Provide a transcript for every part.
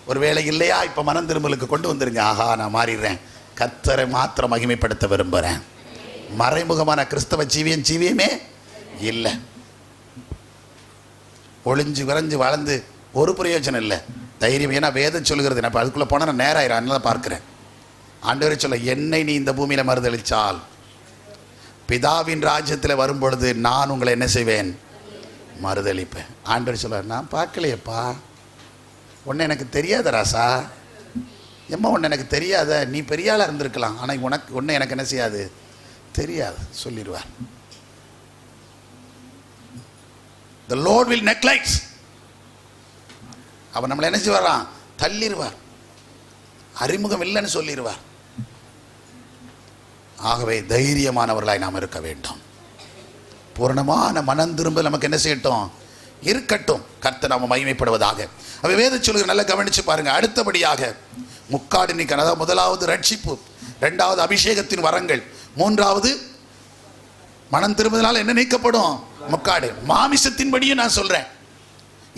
ஒரு வேளை இல்லையா, இப்போ மனம் திரும்பலுக்கு கொண்டு வந்துருங்க. ஆஹா, நான் மாறிடுறேன், கர்த்தரை மாத்திரம் மகிமைப்படுத்த விரும்புகிறேன். மறைமுகமான கிறிஸ்தவ ஜீவியமே இல்லை. ஒளிஞ்சு விரைஞ்சு வளர்ந்து ஒரு பிரயோஜனம் இல்லை. தைரியம், ஏன்னா வேதம் சொல்கிறது. நான் அதுக்குள்ளே போனால் நான் நேரம் ஆயிரம். அதனால பார்க்குறேன். ஆண்டவரே சொல்ல, என்னை நீ இந்த பூமியில் மறுதளிச்சால் பிதாவின் ராஜ்யத்தில் வரும்பொழுது நான் உங்களை என்ன செய்வேன்? மறுதளிப்பேன். ஆண்டவர் சொல்ல, நான் பார்க்கலையப்பா, உன்னை எனக்கு தெரியாத ராசா, எம்மா உன்னை எனக்கு தெரியாத, நீ பெரிய ஆளாக இருந்திருக்கலாம், ஆனால் உன்னை எனக்கு என்ன செய்யாது, தெரியாது சொல்லிடுவார். The Lord will neglect. அவர் நம்மளை என்ன செய்வாராம்? தள்ளிடுவார், அறிமுகம் இல்லைன்னு சொல்லிடுவார். ஆகவே தைரியமானவர்களாய் நாம் இருக்க வேண்டும். பூரணமான மனம் திரும்ப நமக்கு என்ன செய்யட்டும்? இருக்கட்டும். கர்த்தர் நாம மகிமைப்படுவதாக. அவை வேத சொல்லுங்க, நல்லா கவனிச்சு பாருங்க. அடுத்தபடியாக முக்காடு நீக்க, அதாவது முதலாவது ரட்சிப்பு, இரண்டாவது அபிஷேகத்தின் வரங்கள், மூன்றாவது மனம் திரும்புதனால என்ன நீக்கப்படும்? முக்காடு. மாமிசத்தின்படியும் நான் சொல்றேன்,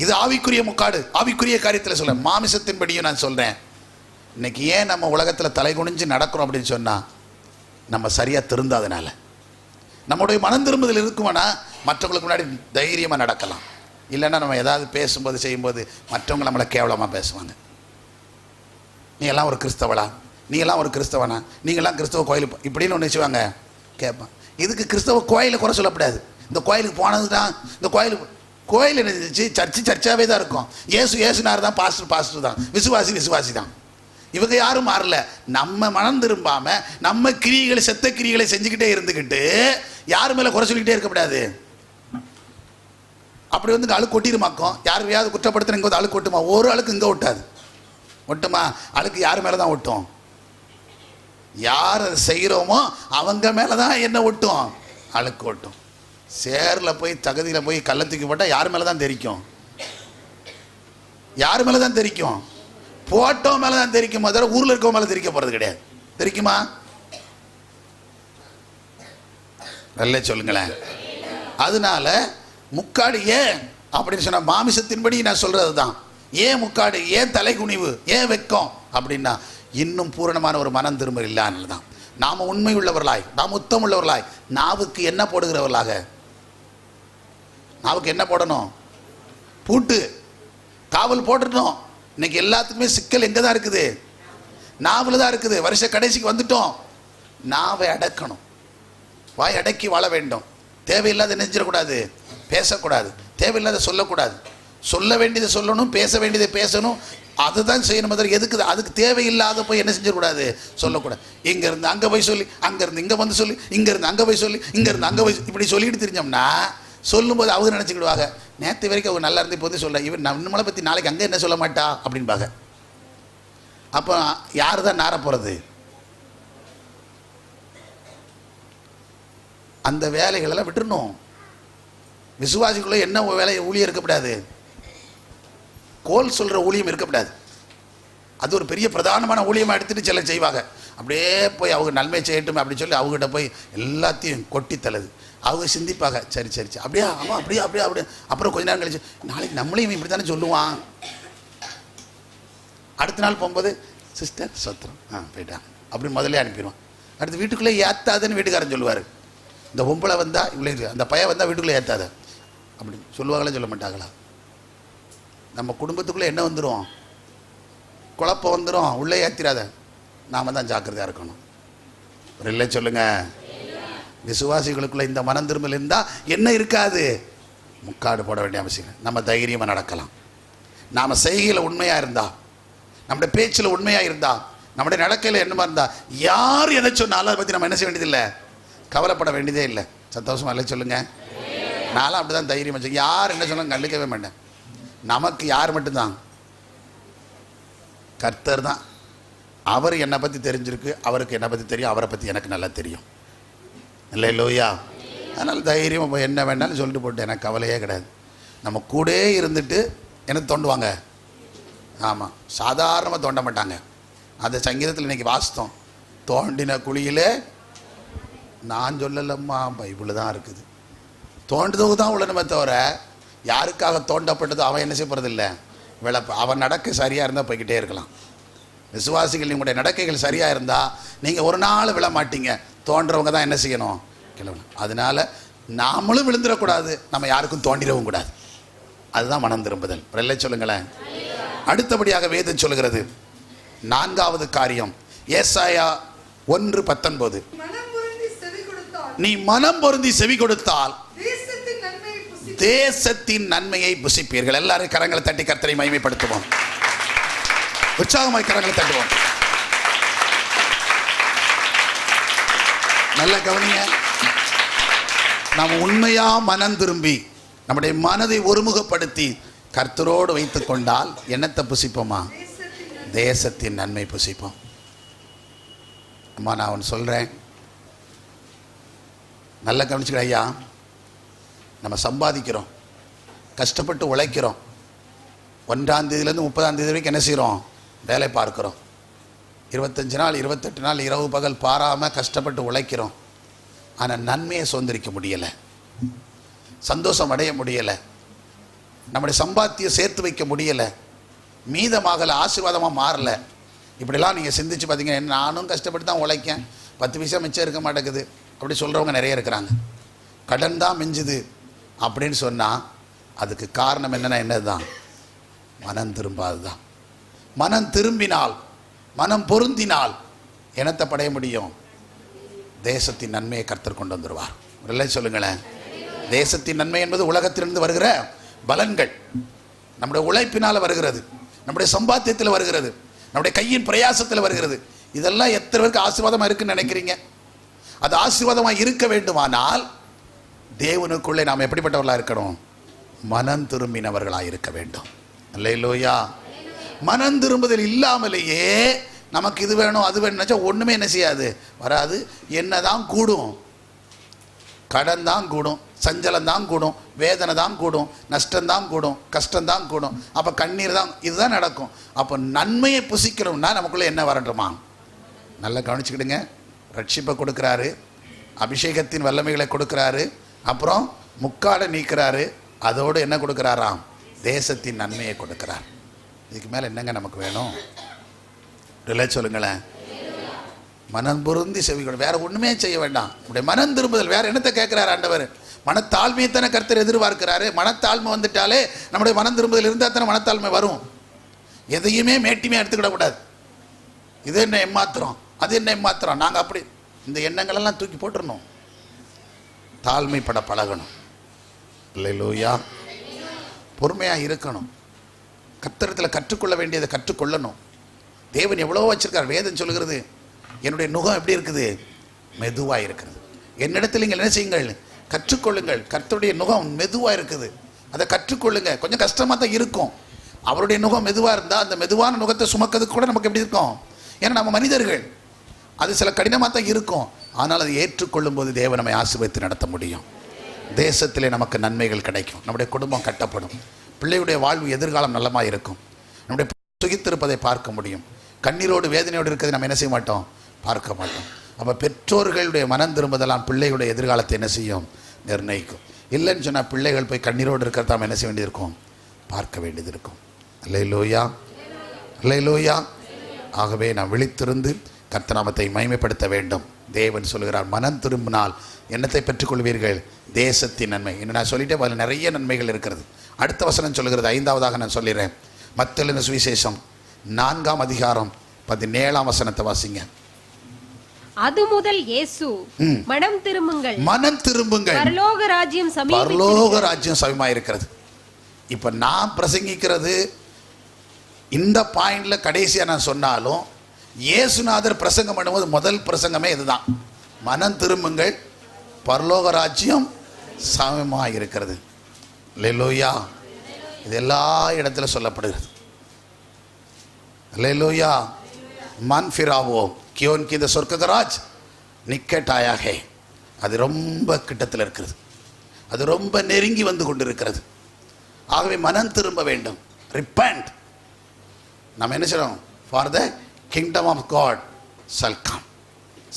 இது ஆவிக்குரிய முக்காடு, ஆவிக்குரிய காரியத்தில் சொல்றேன். மாமிசத்தின்படியும் நான் சொல்றேன். இன்னைக்கு ஏன் நம்ம உலகத்தில் தலை குனிஞ்சு நடக்கிறோம் அப்படின்னு சொன்னா, நம்ம சரியா திருந்தாதனால. நம்முடைய மனம் திரும்புதல் இருக்குமானா மற்றவங்களுக்கு முன்னாடி தைரியமாக நடக்கலாம். இல்லைன்னா நம்ம ஏதாவது பேசும்போது செய்யும்போது மற்றவங்க நம்மளை கேவலமாக பேசுவாங்க. நீ எல்லாம் ஒரு கிறிஸ்தவளா, நீ எல்லாம் ஒரு கிறிஸ்தவனா, நீங்கள்லாம் கிறிஸ்தவ கோயில் இப்படின்னு ஒன்று வச்சுவாங்க. கேட்பான். இதுக்கு கிறிஸ்தவ கோயிலை குறை சொல்லப்படாது. இந்த கோயிலுக்கு போனது தான், இந்த கோயில் இருந்துச்சு, சர்ச்சாவே தான் இருக்கும். ஏசுனார் தான், பாஸ்டர் தான், விசுவாசி தான். இவங்க யாரும் மாறல. நம்ம மனம் திரும்பாம நம்ம கிரியைகளை, செத்த கிரியைகளை செஞ்சுக்கிட்டே இருந்துக்கிட்டு யாரு மேல குறை சொல்லிக்கிட்டே இருக்கக்கூடாது. அப்படி வந்து அழுக்கு கொட்டிருமாக்கும். யாரையாவது குற்றப்படுத்தின இங்கே அழுக்கு ஒட்டுமா? ஒரு அழுக்கு இங்கே ஒட்டாது. ஒட்டுமா? அழுக்கு யார் மேலே தான் ஒட்டும்? யார் அதை செய்கிறோமோ அவங்க மேலே தான் என்ன ஒட்டும்? அழுக்கு ஒட்டும். சேரில் போய் தகுதியில் போய் கள்ளத்துக்கு போட்டால் யார் மேலே தான் தெரிக்கும்? யார் மேலே தான் தெரிக்கும்? போட்டோ மேலே தான் தெரிக்குமா தவிர ஊரில் இருக்கவங்க மேலே தெரிக்க போகிறது கிடையாது. தெரிக்குமா? நல்ல சொல்லுங்களேன். அதனால முக்காடு ஏன் அப்படின்னு சொன்ன, மாமிசத்தின்படி நான் சொல்றது தான். ஏன் முக்காடு, ஏன் தலைகுனிவு, ஏன் வெக்கம் அப்படின்னா, இன்னும் பூரணமான ஒரு மனம் திரும்ப இல்லாமல் தான். நாம் உண்மை உள்ளவர்களாய், நாம் உத்தம் உள்ளவர்களாய், நாவுக்கு என்ன போடுகிறவர்களாக, நாவுக்கு என்ன போடணும்? பூட்டு, காவல் போட்டுட்டோம். இன்னைக்கு எல்லாத்துக்குமே சிக்கல் எங்கே தான் இருக்குது? நாவில் தான் இருக்குது. வருஷ கடைசிக்கு வந்துட்டோம். நாவை அடக்கணும், வாய் அடக்கி வாழ வேண்டும். தேவையில்லாத நெஞ்சிடக்கூடாது, பேசக்கூடாது, தேவையில்லாத சொல்லக்கூடாது. சொல்ல வேண்டியதை சொல்லணும், பேச வேண்டியதை பேசணும், அதுதான் செய்யணும். எதுக்கு? அதுக்கு தேவையில்லாத போய் என்ன செஞ்சிடக்கூடாது, சொல்லக்கூடாது. இங்கேருந்து அங்கே போய் சொல்லி, அங்கேருந்து இங்கே வந்து சொல்லி, இங்கேருந்து அங்கே போய் சொல்லி, இங்கேருந்து அங்கே போய் இப்படி சொல்லிட்டு தெரிஞ்சோம்னா, சொல்லும்போது அவங்க நினச்சிக்கிடுவாங்க, நேற்று வரைக்கும் அவங்க நல்லா இருந்து இப்போதே சொல்ல, இவன் நம்மளை பற்றி நாளைக்கு அங்கே என்ன சொல்ல மாட்டா அப்படின்பாங்க. அப்போ யார் தான் நார போகிறது? அந்த வேலைகளெல்லாம் விட்டுறணும். விசுவாசிக்குள்ள என்ன வேலை, ஊழியம் இருக்கக்கூடாது, கோல் சொல்கிற ஊழியம் இருக்கக்கூடாது. அது ஒரு பெரிய பிரதானமான ஊழியமாக எடுத்துகிட்டு சில செய்வாங்க. அப்படியே போய் அவங்க நன்மை செய்யட்டும் அப்படின்னு சொல்லி அவங்ககிட்ட போய் எல்லாத்தையும் கொட்டி தள்ளுது. அவங்க சிந்திப்பாங்க, சரி சரி சரி அப்படியா, ஆமாம் அப்படியே அப்படியே அப்படியே. அப்புறம் கொஞ்ச நேரம் கழிச்சு, நாளைக்கு நம்மளையும் இப்படி தானே சொல்லுவான். அடுத்த நாள் போகும்போது, சிஸ்டர் சொத்திரம் போயிட்டான் அப்படின்னு முதல்ல அனுப்பிடுவான். அடுத்து வீட்டுக்குள்ளே ஏற்றாதுன்னு வீட்டுக்காரன் சொல்லுவார். இந்த பொம்பளை வந்தால் இவ்வளோ, அந்த பையன் வந்தால் வீட்டுக்குள்ளே ஏற்றாத அப்படின்னு சொல்லுவாங்களா, சொல்ல மாட்டாங்களா? நம்ம குடும்பத்துக்குள்ளே என்ன வந்துடும்? குழப்பம் வந்துடும். உள்ளே ஏற்றிடாத. நாம் தான் ஜாக்கிரதையாக இருக்கணும். ஒரு இல்லை சொல்லுங்க. விசுவாசிகளுக்குள்ள இந்த மனம் திரும்பல் இருந்தால் என்ன இருக்காது? முக்காடு போட வேண்டிய அவசியம். நம்ம தைரியமாக நடக்கலாம். நாம் செய்கையில் உண்மையாக இருந்தால், நம்முடைய பேச்சில் உண்மையாக இருந்தால், நம்முடைய நடக்கையில் என்னமா இருந்தால், யார் எதை சொன்னாலும் அதை பற்றி நம்ம என்ன செய்ய வேண்டியதில்லை, கவலைப்பட வேண்டியதே இல்லை. சந்தோஷமா இல்லை சொல்லுங்க. நானும் அப்படி தான் தைரியம் வச்சு, யார் என்ன சொன்னாலும் கண்டுக்கவே மாட்டேன். நமக்கு யார் மட்டும்தான்? கர்த்தர் தான். அவர் என்னை பற்றி தெரிஞ்சிருக்கு, அவருக்கு என்னை பற்றி தெரியும், அவரை பற்றி எனக்கு நல்லா தெரியும். இல்லை இல்லையா? அதனால் தைரியமாக போய் என்ன வேணாலும் சொல்லிட்டு போட்டு எனக்கு கவலையே கிடையாது. நம்ம கூட இருந்துட்டு எனக்கு தோண்டுவாங்க. ஆமாம், சாதாரணமாக தோண்ட மாட்டாங்க. அந்த சங்கீதத்தில் இன்றைக்கி வாசித்தோம், தோண்டின குழியிலே நான் சொல்லலம்மா, பைபிள் தான் இருக்குது. தோண்டுதவுக்கு தான் உள்ளனமே தவிர யாருக்காக தோண்டப்பட்டதோ அவன் என்ன செய்யப்படுறது இல்லை, அவன் நடக்க சரியாக இருந்தால் போய்கிட்டே இருக்கலாம். விசுவாசிகள் உங்களுடைய நடக்கைகள் சரியாக இருந்தால் நீங்கள் ஒரு நாள் விழ மாட்டீங்க. தோன்றவங்க தான் என்ன செய்யணும்? கிளம்பணும். அதனால் நாமளும் விழுந்துடக்கூடாது, நம்ம யாருக்கும் தோண்டிடவும் கூடாது. அதுதான் மனம் திரும்புதல். இல்லை சொல்லுங்களேன். அடுத்தபடியாக வேதம் சொல்லுகிறது 4வது காரியம் ஏசாயா 1:19. நீ மனம் பொருந்தி செவி கொடுத்தால் தேசத்தின் நன்மையை புசிப்பீர்கள். எல்லாரும் கரங்களை தட்டி கர்த்தரை மகிமைப்படுத்துவோம். உற்சாகமாய் கரங்களை தட்டுவோம். நல்ல கவனிங்க. நாம் உண்மையா மனம் திரும்பி நம்முடைய மனதை ஒருமுகப்படுத்தி கர்த்தரோடு வைத்துக் கொண்டால் என்னத்தை புசிப்போமா? தேசத்தின் நன்மை புசிப்போம். அம்மா நான் ஒன்று சொல்கிறேன், நல்லா கவனிச்சுக்கிற ஐயா. நம்ம சம்பாதிக்கிறோம், கஷ்டப்பட்டு உழைக்கிறோம். 1ஆம் தேதியிலேருந்து 30ஆம் தேதி வரைக்கும் என்ன செய்கிறோம்? வேலை பார்க்குறோம். 25 நாள் 28 நாள் இரவு பகல் பாராமல் கஷ்டப்பட்டு உழைக்கிறோம். ஆனால் நன்மையை சுதந்திரிக்க முடியலை, சந்தோஷம் அடைய முடியலை, நம்முடைய சம்பாத்தியம் சேர்த்து வைக்க முடியலை, மீதமாகலை, ஆசீர்வாதமாக மாறல. இப்படிலாம் நீங்கள் சிந்திச்சு பார்த்தீங்கன்னா, நானும் கஷ்டப்பட்டு தான் உழைக்கேன், 10 பைசா மிச்சம் இருக்க மாட்டேங்குது அப்படி சொல்கிறவங்க நிறைய இருக்கிறாங்க. கடன் தான் மிஞ்சுது அப்படின்னு சொன்னால் அதுக்கு காரணம் என்னென்னா தான் மனம் திரும்பாது தான். மனம் திரும்பினால், மனம் பொருந்தினால் என்னத்தை படைய முடியும்? தேசத்தின் நன்மையை கர்த்தர் கொண்டு வந்துடுவார். இல்லை சொல்லுங்களேன். தேசத்தின் நன்மை என்பது உலகத்திலிருந்து வருகிற பலன்கள், நம்முடைய உழைப்பினால் வருகிறது, நம்முடைய சம்பாத்தியத்தில் வருகிறது, நம்முடைய கையின் பிரயாசத்தில் வருகிறது. இதெல்லாம் எத்தனை பேருக்கு ஆசீர்வாதமாக இருக்குன்னு நினைக்கிறீங்க? அது ஆசீர்வாதமாக இருக்க வேண்டுமானால் தேவனுக்குள்ளே நாம் எப்படிப்பட்டவர்களாக இருக்கணும்? மனம் திரும்பினவர்களாக இருக்க வேண்டும். அல்லேலூயா. மனம் திரும்புதல் இல்லாமலேயே நமக்கு இது வேணும் அது வேணும் நினச்சா ஒன்றுமே என்ன செய்யாது, வராது. என்னதான் கூடும்? கடன் தான் கூடும், சஞ்சலம் தான் கூடும், வேதனை தான் கூடும், நஷ்டம்தான் கூடும், கஷ்டம்தான் கூடும். அப்போ கண்ணீர் தான், இதுதான் நடக்கும். அப்போ நன்மையை புசிக்கணும்னா நமக்குள்ளே என்ன வரட்டுமா? நல்லா கவனிச்சுக்கிடுங்க. ரட்சிப்பை கொடுக்குறாரு, அபிஷேகத்தின் வல்லமைகளை கொடுக்குறாரு, அப்புறம் முக்காடை நீக்கிறாரு, அதோடு என்ன கொடுக்குறாராம்? தேசத்தின் நன்மையை கொடுக்குறார். இதுக்கு மேலே என்னங்க நமக்கு வேணும்? இல்லை சொல்லுங்களேன். மனம் பொருந்தி செவிகள், வேற ஒன்றுமே செய்ய வேண்டாம். உடைய மனம் திரும்புதல். வேற என்னத்தை கேட்கிறார் ஆண்டவர்? மனத்தாழ்மையை தானே கர்த்தர் எதிர்பார்க்கிறாரு. மனத்தாழ்மை வந்துட்டாலே நம்முடைய மனம் திரும்புதல் இருந்தால் தானே மனத்தாழ்மை வரும். எதையுமே மேட்டிமே எடுத்துக்கிடக்கூடாது. இது என்ன ஏமாத்திரம், அது என்ன ஏமாத்திரம், நாங்கள் அப்படி, இந்த எண்ணங்களெல்லாம் தூக்கி போட்டுடணும். தாழ்மைப்பட பழகணும். அல்லேலூயா. பொறுமையாக இருக்கணும். கர்த்தரிடத்தில் கற்றுக்கொள்ள வேண்டியதை கற்றுக்கொள்ளணும். தேவன் எவ்வளோ வச்சிருக்கார். வேதம் சொல்லுகிறது, என்னுடைய நுகம் எப்படி இருக்குது? மெதுவாக இருக்கிறது. என்னிடத்தில் நீங்கள் என்ன செய்யுங்கள்? கற்றுக்கொள்ளுங்கள். கர்த்தருடைய நுகம் மெதுவாக இருக்குது, அதை கற்றுக்கொள்ளுங்க. கொஞ்சம் கஷ்டமாக தான் இருக்கும். அவருடைய நுகம் மெதுவாக இருந்தால் அந்த மெதுவான நுகத்தை சுமக்கிறதுக்கு கூட நமக்கு எப்படி இருக்கும்? ஏன்னா நம்ம மனிதர்கள், அது சில கடினமாக தான் இருக்கும். ஆனால் அதை ஏற்றுக்கொள்ளும் போது தேவன் நம்மை ஆசீர்வதித்து நடத்த முடியும். தேசத்திலே நமக்கு நன்மைகள் கிடைக்கும். நம்முடைய குடும்பம் கட்டப்படும். பிள்ளையுடைய வாழ்வு எதிர்காலம் நல்லமாக இருக்கும். நம்முடைய சுகித்திருப்பதை பார்க்க முடியும். கண்ணீரோடு வேதனையோடு இருக்கிறதை நம்ம என்ன செய்ய மாட்டோம்? பார்க்க மாட்டோம். அப்போ பெற்றோர்களுடைய மனம் திரும்புதலாம் பிள்ளைகளுடைய எதிர்காலத்தை என்ன செய்யும்? நிர்ணயிக்கும். இல்லைன்னு சொன்னால் பிள்ளைகள் போய் கண்ணீரோடு இருக்கிறத நம்ம என்ன செய்ய வேண்டியது இருக்கும்? பார்க்க வேண்டியது இருக்கும். அல்லேலூயா, அல்லேலூயா. ஆகவே நாம் விழித்திருந்து கர்த்தநாமத்தை மகிமைப்படுத்த வேண்டும். தேவன் சொல்கிறார், மனம் திரும்பினால் என்னத்தை பெற்றுக்கொள்வீர்கள்? தேசத்தின் நன்மை. இன்னும் நான் சொல்லிட்டே அதில் நிறைய நன்மைகள் இருக்கிறது. அடுத்த வசனம் சொல்கிறது, 5வதாக நான் சொல்லிடுறேன். மத்தேயு சுவிசேஷம் 4ஆம் அதிகாரம் 17ஆம் வசனத்தை வாசிங்க. அது முதல் இயேசு, மனம் திரும்புங்கள், மனம் திரும்புங்கள், பரலோக ராஜ்யம் சமீபமாக இருக்கிறது. இப்ப நான் பிரசங்கிக்கிறது இந்த பாயிண்ட்ல கடைசியா நான் சொன்னாலும், இயேசுநாதர் பிரசங்கம் பண்ணும்போது முதல் பிரசங்கமே இதுதான். மனம் திரும்புங்கள், பரலோக ராஜ்யம் சமீபமாக இருக்கிறது. அல்லேலூயா. இது எல்லா இடத்துல சொல்லப்படுகிறது. அல்லேலூயா. மன் ஃபிராவோ கியோன் கி த சொர்க்க का राज निकट आया है. அது ரொம்ப கிட்டத்தில் இருக்கிறது. அது ரொம்ப நெருங்கி வந்து கொண்டிருக்கிறது. ஆகவே மனம் திரும்ப வேண்டும். ரிப்பெண்ட். நம்ம என்ன செய்யணும்? For the kingdom of God shall come.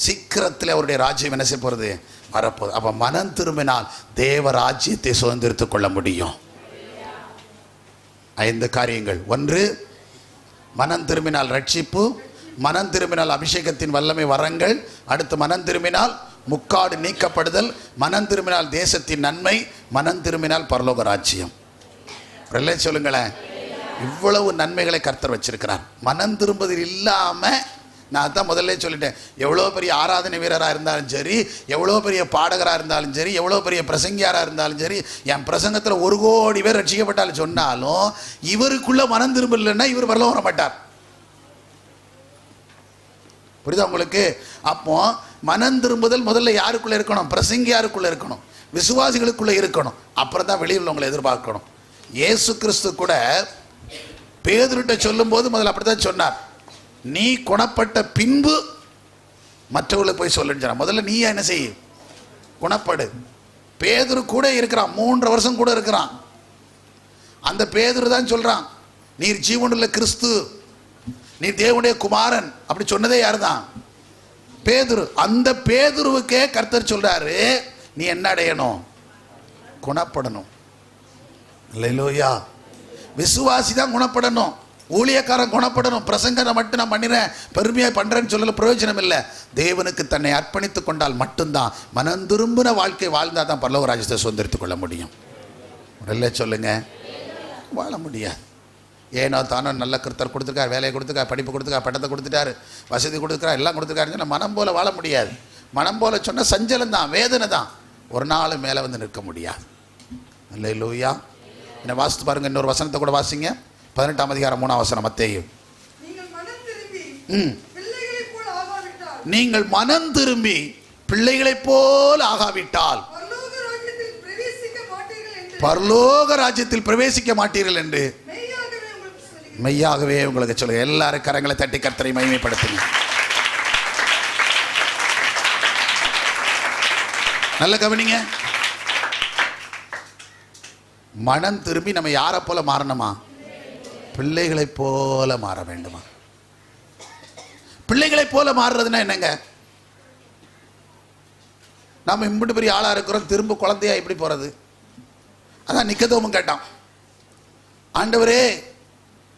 சீக்கிரத்தில் அவருடைய ராஜ்யம் என்ன செய்ய போகிறது? வரப்போகுது. அப்போ மனம் திரும்பினால் தேவ ராஜ்யத்தை சுதந்திரித்துக் கொள்ள முடியும். 5 காரியங்கள். 1, மனம் திரும்பினால் ரட்சிப்பு, மனம் திரும்பினால் அபிஷேகத்தின் வல்லமை வரங்கள், அடுத்து மனம் திரும்பினால் முக்காடு நீக்கப்படுதல், மனம் திரும்பினால் தேசத்தின் நன்மை, மனம் திரும்பினால் பரலோக ராஜ்யம். சொல்லுங்களேன், இவ்வளவு நன்மைகளை கர்த்தர் வச்சிருக்கிறார். மனம் திரும்புதல் இல்லாம, நான் தான் முதல்ல சொல்லிட்டேன், எவ்வளோ பெரிய ஆராதனை வீரராக இருந்தாலும் சரி, எவ்வளோ பெரிய பாடகராக இருந்தாலும் சரி, எவ்வளோ பெரிய பிரசங்கியாராக இருந்தாலும் சரி, என் பிரசங்கத்தில் 1 கோடி பேர் ரட்சிக்கப்பட்டாலும் சொன்னாலும் இவருக்குள்ள மனம் திரும்பலைன்னா இவர் வரல வர மாட்டார். புரியுதா உங்களுக்கு? அப்போ மனம் திரும்புதல் முதல்ல யாருக்குள்ள இருக்கணும்? பிரசங்கியாருக்குள்ள இருக்கணும், விசுவாசிகளுக்குள்ள இருக்கணும். அப்புறம் தான் வெளியில் உள்ளவங்களை எதிர்பார்க்கணும். இயேசு கிறிஸ்து கூட பேதுருட்ட சொல்லும் போது முதல்ல அப்படித்தான் சொன்னார், நீ குணப்பட்ட பின்பு மற்றவர்களுக்கு போய் சொல்லுன்னு. முதல்ல நீ என்ன செய்ய? குணப்படு. பேதுரு கூட இருக்கிறான், 3 வருஷம் கூட இருக்கிறான். அந்த பேதுரு தான் சொல்றான், நீர் ஜீவனுள்ள கிறிஸ்து, நீ தேவனுடைய குமாரன். அப்படி சொன்னதே யாரு தான்? பேதுரு. அந்த பேதுருவுக்கே கர்த்தர் சொல்றாரு, நீ என்ன அடையணும்? குணப்படணும். அல்லேலூயா. விசுவாசி தான் குணப்படணும், ஊழியக்காரன் குணப்படணும். பிரசங்கத்தை மட்டும் நான் பண்ணிடுறேன், பெருமையாக பண்ணுறேன்னு சொல்லல, பிரயோஜனம் இல்லை. தேவனுக்கு தன்னை அர்ப்பணித்து கொண்டால் மட்டும்தான், மனம் திரும்பின வாழ்க்கை வாழ்ந்தால் தான் பரலோக ராஜ்யத்தை சுதந்திரித்துக் கொள்ள முடியும். இல்லை சொல்லுங்க, வாழ முடியாது. ஏனோ தானோ நல்ல கர்த்தர் கொடுத்துருக்காரு, வேலையை கொடுத்துருக்காரு, படிப்பு கொடுத்துருக்காரு, பட்டத்தை கொடுத்துட்டாரு, வசதி கொடுத்துருக்காரு, எல்லாம் கொடுத்துருக்காருன்னு சொன்னால் மனம் போல வாழ முடியாது. மனம் போல சொன்னால் சஞ்சலம் தான், வேதனை தான், ஒரு நாள் மேலே வந்து நிற்க முடியாது. அல்லேலூயா. என்ன வாசித்து பாருங்க, இன்னொரு வசனத்தை கூட வாசிங்க. 18ஆம் அதிகாரம் 3ஆம் வசனம், மத்தேயு. நீங்கள் மனம் திரும்பி பிள்ளைகளைப் போல் ஆகாவிட்டால் பரலோக ராஜ்யத்தில் பிரவேசிக்க மாட்டீர்கள் என்று மெய்யாகவே உங்களுக்கு சொல்லுங்க. எல்லாரும் கரங்களை தட்டி கர்த்தரை மகிமைப்படுத்துங்க. நல்ல கவனிங்க. மனம் திரும்பி நம்ம யாரை போல மாறணுமா? பிள்ளைகளைப் போல மாற வேண்டுமா? பிள்ளைகளைப் போல மாறுறதுன்னா என்னங்க? நாம இம்புட்டு பெரிய ஆளா இருக்கிறோம், திரும்ப குழந்தையா எப்படி போறது? அதான் நிக்கதோமும் கேட்டான், ஆண்டவரே,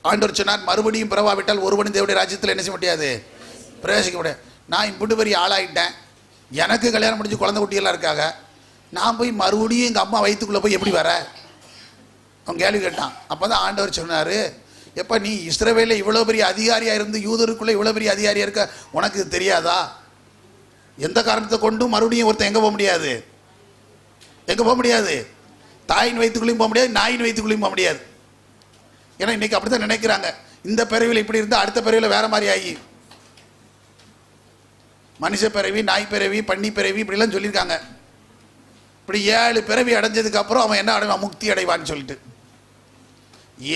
ஆண்டவர் சொன்னார், மறுபடியும் பிறவாவிட்டால் ஒருவனும் தேவனுடைய ராஜ்யத்தில் என்ன செய்ய முடியாது? பிரவேசிக்க முடியாது. நான் இம்புட்டு பெரிய ஆளாயிட்டேன், எனக்கு கல்யாணம் முடிஞ்சு குழந்தை குட்டியெல்லாம் இருக்காங்க, நான் போய் மறுபடியும் எங்கள் அம்மா வயிற்றுக்குள்ளே போய் எப்படி வர? அவன் கேள்வி கேட்டான். அப்போ தான் ஆண்டவர் சொன்னார், எப்போ நீ இஸ்ரவேலில் இவ்வளோ பெரிய அதிகாரியாக இருந்து யூதருக்குள்ளே இவ்வளோ பெரிய அதிகாரியாக இருக்க, உனக்கு தெரியாதா? எந்த காரணத்தை கொண்டும் மறுபடியும் ஒருத்தன் எங்கே போக முடியாது? எங்கே போக முடியாது? தாயின் வயிற்றுக்குள்ளேயும் போக முடியாது, நாயின் வயிற்றுக்குள்ளேயும் போக முடியாது. ஏன்னா இன்றைக்கி அப்படி தான் நினைக்கிறாங்க, இந்த பிறவியில் இப்படி இருந்தால் அடுத்த பிறவியில் வேறு மாதிரி ஆகி, மனுஷ பிறவி, நாய் பிறவி, பன்னி பிறவி இப்படிலாம் சொல்லியிருக்காங்க. இப்படி 7 பிறவி அடைஞ்சதுக்கப்புறம் அவன் என்ன அடைவான்? முக்தி அடைவான்னு சொல்லிட்டு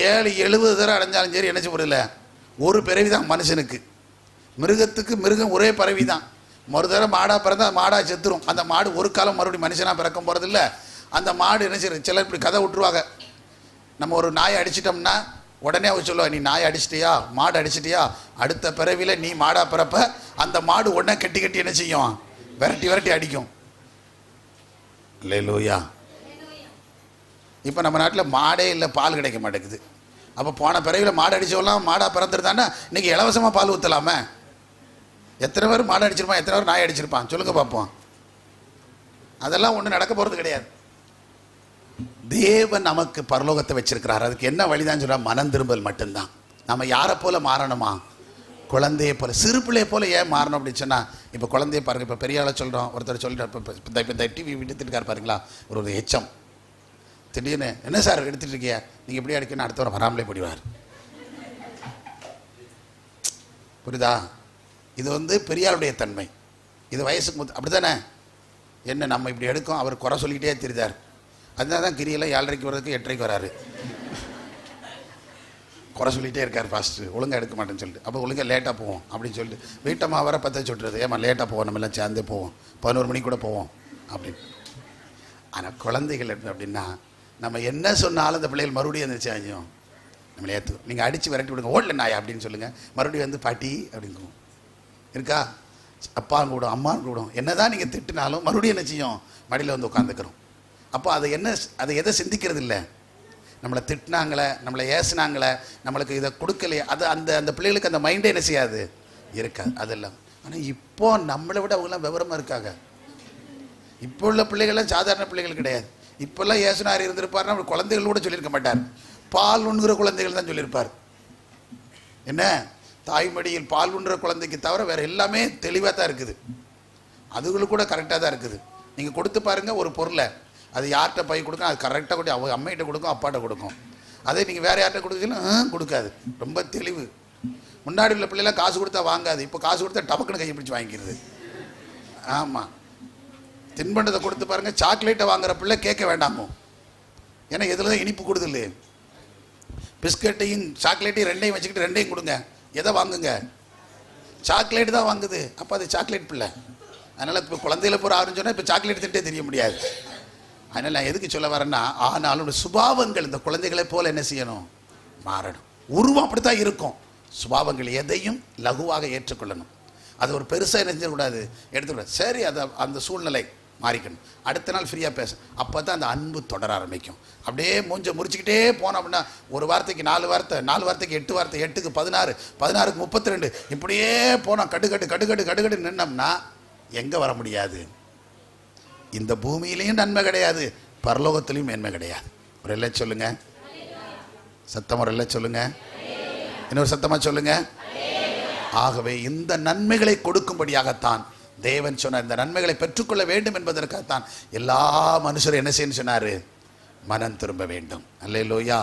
70 தடவை அடைஞ்சாலும் சரி என்ன செய்யல, ஒரு பிறவி தான் மனுஷனுக்கு. மிருகத்துக்கு மிருகம் ஒரே பிறவி தான். ஒரு தடவை மாடாக பிறந்தா மாடாக செத்துரும். அந்த மாடு ஒரு காலம் மறுபடியும் மனுஷனாக பிறக்க போகிறதில்ல. அந்த மாடு என்ன செய்யுது, சிலர் இப்படி கதை விட்டுருவாங்க. நம்ம ஒரு நாயை அடிச்சிட்டோம்னா உடனே அவர் சொல்லுவா, நீ நாயை அடிச்சிட்டியா, மாடு அடிச்சிட்டியா, அடுத்த பிறவியில் நீ மாடாக பிறப்ப. அந்த மாடு உடனே கட்டி கட்டி என்ன செய்யும்? விரட்டி விரட்டி அடிக்கும். அல்லேலூயா. இப்போ நம்ம நாட்டில் மாடே இல்லை, பால் கிடைக்க மாட்டேங்குது. அப்போ போன பிறவியில் மாடு அடிச்சவெல்லாம் மாடாக பிறந்துருந்தான்னா இன்றைக்கி இலவசமாக பால் ஊற்றலாமே. எத்தனை பேர் மாடு அடிச்சிருப்பான், எத்தனை பேர் நாய் அடிச்சிருப்பான் சொல்லுங்க பார்ப்போம். அதெல்லாம் ஒன்றும் நடக்க போகிறது கிடையாது. தேவன் நமக்கு பரலோகத்தை வச்சிருக்கிறார். அதுக்கு என்ன வழிதான் சொல்ற? மனம் திரும்பல் மட்டும்தான். நம்ம யாரை போல மாறணுமா? குழந்தையை போல, சிறு பிள்ளையை போல. ஏன் மாறணும் அப்படின்னு சொன்னால், இப்போ குழந்தைய பாருங்கள், இப்போ பெரிய ஆளை சொல்கிறோம், ஒருத்தர் சொல்லிட்டு இப்போ இந்த டிவி எடுத்துட்டு பாருங்களா, ஒரு எச்சம் திடீர்னு, என்ன சார் எடுத்துட்டு இருக்கியா, நீங்கள் எப்படி அடிக்கணும், அடுத்த வாரம் வராமலே போடுவார். புரியுதா? இது பெரியாருடைய தன்மை. இது வயசுக்கு அப்படி தானே. என்ன நம்ம இப்படி எடுக்கும், அவர் குறை சொல்லிக்கிட்டே தெரிந்தார். அதனால தான் கிரியெல்லாம் 7:30 வர்றதுக்கு 8:30 வராரு. குறை சொல்லிகிட்டே இருக்கார் ஃபாஸ்ட்டு, ஒழுங்காக எடுக்க மாட்டேன்னு சொல்லிட்டு. அப்போ ஒழுங்காக லேட்டாக போவோம் அப்படின்னு சொல்லிட்டு வீட்டம்மா வர 10 சொல்கிறது, ஏமா லேட்டாக போவோம், நம்ம எல்லாம் சேர்ந்தே போவோம், 11 மணிக்கு கூட போவோம் அப்படின்னு. ஆனால் குழந்தைகள் அப்படின்னா நம்ம என்ன சொன்னாலும் அந்த பிள்ளைகள் மறுபடியும் அந்த சாஞ்சியும் நம்மளை ஏற்று. நீங்கள் அடித்து விரட்டி விடுங்க, ஓடல நாயா அப்படின்னு சொல்லுங்கள், மறுபடியும் பாட்டி அப்படிங்கும். இருக்கா? அப்பான்னு கூடும், அம்மான்னு கூடும். என்ன தான் நீங்கள் திட்டினாலும் மறுபடியும் என்ன செய்யும்? மடியில் உட்காந்துக்கிறோம். அப்போ அதை எதை சிந்திக்கிறது இல்லை, நம்மளை திட்டினாங்களே, நம்மளை ஏசினாங்களே, நம்மளுக்கு இதை கொடுக்கலையே, அது அந்த அந்த பிள்ளைகளுக்கு அந்த மைண்டே என்ன செய்யாது, இருக்காது. அதெல்லாம். ஆனால் இப்போ நம்மளை விட அவங்களாம் விவரமாக இருக்காங்க. இப்போ உள்ள பிள்ளைகள்லாம் சாதாரண பிள்ளைகள் கிடையாது. இப்போல்லாம் ஏசுனார் இருந்திருப்பார், நம்ம குழந்தைகள் கூட சொல்லியிருக்க மாட்டார். பால் உண்கிற குழந்தைகள் தான் சொல்லியிருப்பார். என்ன, தாய்மடியில் பால் உண்கிற குழந்தைக்கு தவிர வேற எல்லாமே தெளிவாக தான் இருக்குது. அதுகளுக்கு கூட கரெக்டாக தான் இருக்குது. நீங்கள் கொடுத்து பாருங்கள் ஒரு பொருளை, அது யார்கிட்ட பை கொடுக்கும், அது கரெக்டாக கூட அவங்க அம்மைகிட்ட கொடுக்கும், அப்பாட்ட கொடுக்கும். அதே நீங்கள் வேறு யார்கிட்ட கொடுத்தீங்கன்னா கொடுக்காது. ரொம்ப தெளிவு. முன்னாடி உள்ள பிள்ளைலாம் காசு கொடுத்தா வாங்காது, இப்போ காசு கொடுத்தா டபக்குன்னு கையை பிடிச்சி வாங்கிக்கிறது. ஆமாம். தின்பண்டத்தை கொடுத்து பாருங்கள், சாக்லேட்டை வாங்குற பிள்ளை கேட்க வேண்டாமோ, ஏன்னா இதில் தான் இனிப்பு கொடுது இல்லையே. பிஸ்கட்டையும் சாக்லேட்டையும் ரெண்டையும் வச்சுக்கிட்டு ரெண்டையும் கொடுங்க, எதை வாங்குங்க, சாக்லேட் தான் வாங்குது. அப்போ அது சாக்லேட் பிள்ளை. அதனால் இப்போ குழந்தையில போகிற ஆரம்பிச்சு சொன்னால் இப்போ சாக்லேட் திட்டே தெரிய முடியாது. அதனால் நான் எதுக்கு சொல்ல வரேன்னா, ஆனாலும் சுபாவங்கள் இந்த குழந்தைகளை போல் என்ன செய்யணும், மாறணும். உருவம் அப்படித்தான் இருக்கும். சுபாவங்கள் எதையும் லகுவாக ஏற்றுக்கொள்ளணும். அது ஒரு பெருசாக என்ன செய்யக்கூடாது, எடுத்துக்கூடாது. சரி, அதை அந்த சூழ்நிலை மாறிக்கணும். அடுத்த நாள் ஃப்ரீயாக பேச, அப்போ தான் அந்த அன்பு தொடர ஆரம்பிக்கும். அப்படியே மூஞ்ச முறிச்சிக்கிட்டே போனோம் அப்படின்னா ஒரு வார்த்தைக்கு 4 வார்த்தை, 4 வார்த்தைக்கு 8 வார்த்தை, 8க்கு 16, 16க்கு 32, இப்படியே போனோம். கடுகடு நின்னோம்னா எங்கே வர முடியாது. இந்த பூமியிலையும் நன்மை கிடையாது, பரலோகத்திலையும் மேன்மை கிடையாது. ஒரு இல்லை சொல்லுங்க, சத்தம் ஒரு இல்லை சொல்லுங்க, இன்னொரு சத்தமாக சொல்லுங்க. ஆகவே இந்த நன்மைகளை கொடுக்கும்படியாகத்தான் தேவன் சொன்னார். இந்த நன்மைகளை பெற்றுக்கொள்ள வேண்டும் என்பதற்காகத்தான் எல்லா மனுஷரும் என்ன செய்யணும்னு சொன்னார், மனம் திரும்ப வேண்டும். அல்லேலூயா.